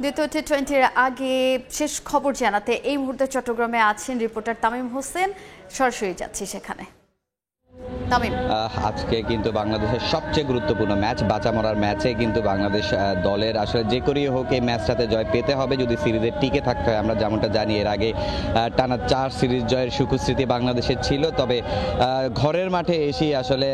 দ্বিতীয় টি-20-র আগে শেষ খবর জানাতে এই মুহূর্তে চট্টগ্রামে আছেন রিপোর্টার তামিম হোসেন। সরাসরি যাচ্ছি সেখানে। তামিম, আজকে কিন্তু বাংলাদেশের সবচেয়ে গুরুত্বপূর্ণ ম্যাচ, বাঁচা মরার ম্যাচে কিন্তু বাংলাদেশ দলের আসলে যে করেই হোক এই ম্যাচটাতে জয় পেতে হবে যদি সিরিজে টিকে থাকতে হয়। আমরা যেমনটা জানি এর আগে টানা 4 সিরিজ জয়ের সুখস্মৃতি বাংলাদেশের ছিল, তবে ঘরের মাঠে এসেই আসলে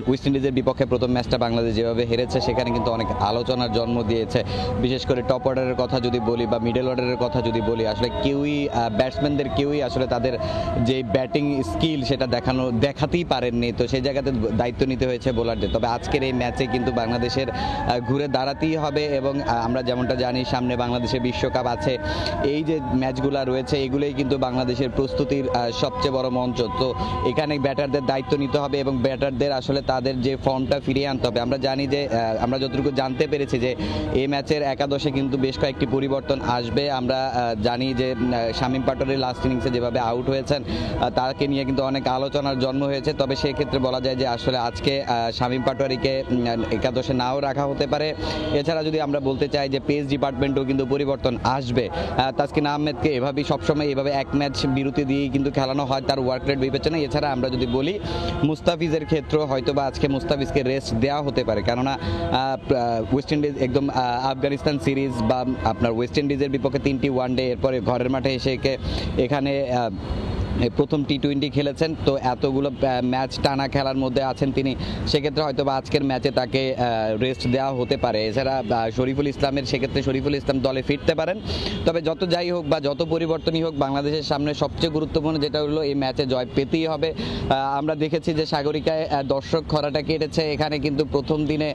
ওয়েস্ট ইন্ডিজের বিপক্ষে প্রথম ম্যাচটা বাংলাদেশ যেভাবে হেরেছে সেখানে কিন্তু অনেক আলোচনার জন্ম দিয়েছে। বিশেষ করে টপ অর্ডারের কথা যদি বলি বা মিডল অর্ডারের কথা যদি বলি, আসলে কেউই ব্যাটসম্যানদের কেউই আসলে তাদের যে ব্যাটিং স্কিল সেটা দেখাতেই পারেননি। তো সেই জায়গাতে দায়িত্ব নিতে হয়েছে বোলারদের। তবে আজকের এই ম্যাচে কিন্তু বাংলাদেশের ঘুরে দাঁড়াতেই হবে এবং আমরা যেমনটা জানি সামনে বাংলাদেশের বিশ্বকাপ আছে। এই যে ম্যাচগুলো রয়েছে এগুলোই কিন্তু বাংলাদেশের প্রস্তুতির সবচেয়ে বড় মঞ্চ। তো এখানে ব্যাটারদের দায়িত্ব নিতে হবে এবং ব্যাটারদের আসলে তাদের যে ফর্মটা ফিরিয়ে আনতে হবে। আমরা জানি যে আমরা যতটুকু জানতে পেরেছি যে এই ম্যাচের একাদশে কিন্তু বেশ কয়েকটি পরিবর্তন আসবে। আমরা জানি যে শামীম পাটোয়ারি লাস্ট ইনিংসে যেভাবে আউট হয়েছেন তাকে নিয়ে কিন্তু অনেক আলোচনার জন্ম হয়েছে। তবে সেক্ষেত্রে বলা যায় যে আসলে আজকে শামীম পাটোয়ারিকে একাদশে নাও রাখা হতে পারে। এছাড়া যদি আমরা বলতে চাই যে পেস ডিপার্টমেন্টও কিন্তু পরিবর্তন আসবে। তাসকিন আহমেদকে এভাবেই সবসময় এভাবে এক ম্যাচ বিরতি দিয়েই কিন্তু খেলানো হয় তার ওয়ার্ক রেট বিবেচনায়। এছাড়া আমরা যদি বলি মুস্তাফিজের ক্ষেত্রে হয়তোবা আজকে মুস্তাফিজকে রেস্ট দেওয়া হতে পারে, কেননা ওয়েস্ট ইন্ডিজ একদম আফগানিস্তান সিরিজ বা আপনার ওয়েস্ট ইন্ডিজের বিপক্ষে 3টি ওয়ানডে, এরপরে ঘরের মাঠে এসে এখানে প্রথম টি-20 খেলেছেন। তো এতগুলো ম্যাচ টানা খেলার মধ্যে আছেন তিনি, সেক্ষেত্রে হয়তো বা আজকের ম্যাচে তাকে রেস্ট দেওয়া হতে পারে। এছাড়া শরীফুল ইসলামের সেক্ষেত্রে শরীফুল ইসলাম দলে ফিরতে পারেন। তবে যত যাই হোক বা যত পরিবর্তনই হোক বাংলাদেশের সামনে সবচেয়ে গুরুত্বপূর্ণ যেটা হলো এই ম্যাচে জয় পেতেই হবে। আমরা দেখেছি যে সাগরিকায় দর্শক খরাটা কেটেছে। এখানে কিন্তু প্রথম দিনে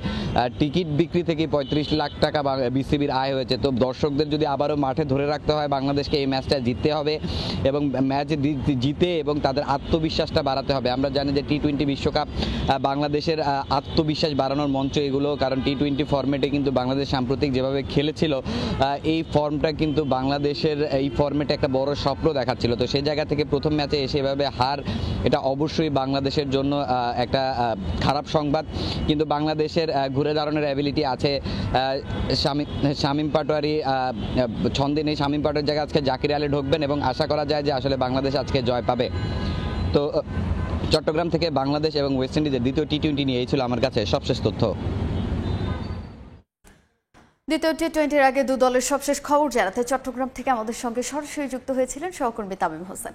টিকিট বিক্রি থেকে 35 লাখ টাকা বিসিবির আয় হয়েছে। তো দর্শকদের যদি আবারও মাঠে ধরে রাখতে হয় বাংলাদেশকে এই ম্যাচটা জিততে হবে এবং ম্যাচ জিতে এবং তাদের আত্মবিশ্বাসটা বাড়াতে হবে। আমরা জানি যে টি-20 বিশ্বকাপ বাংলাদেশের আত্মবিশ্বাস বাড়ানোর মঞ্চ এগুলো, কারণ টি-20 ফর্মেটে কিন্তু বাংলাদেশ সাম্প্রতিক যেভাবে খেলেছিল এই ফর্মটা কিন্তু বাংলাদেশের এই ফর্মেটে একটা বড় স্বপ্ন দেখাচ্ছিল। তো সেই জায়গা থেকে প্রথম ম্যাচে এসে এভাবে হার, এটা অবশ্যই বাংলাদেশের জন্য একটা খারাপ সংবাদ। কিন্তু বাংলাদেশের ঘুরে দাঁড়ানোর অ্যাবিলিটি আছে। শামীম পাটোয়ারি ছন্দে নেই, শামীম পাটোয়ারির জায়গায় আজকে জাকির আলী ঢুকবেন এবং আশা করা যায় যে আসলে বাংলাদেশ আজকে জয় পাবে। তো চট্টগ্রাম থেকে বাংলাদেশ এবং ওয়েস্ট ইন্ডিজের দ্বিতীয় টি-20 নিয়ে এই ছিল আমার কাছে সবশেষ তথ্য। দ্বিতীয় টি-20-র আগে দু দলের সবশেষ খবর জানাতে চট্টগ্রাম থেকে আমাদের সঙ্গে সরাসরি যুক্ত হয়েছিলেন সহকর্মী তামিম হোসেন।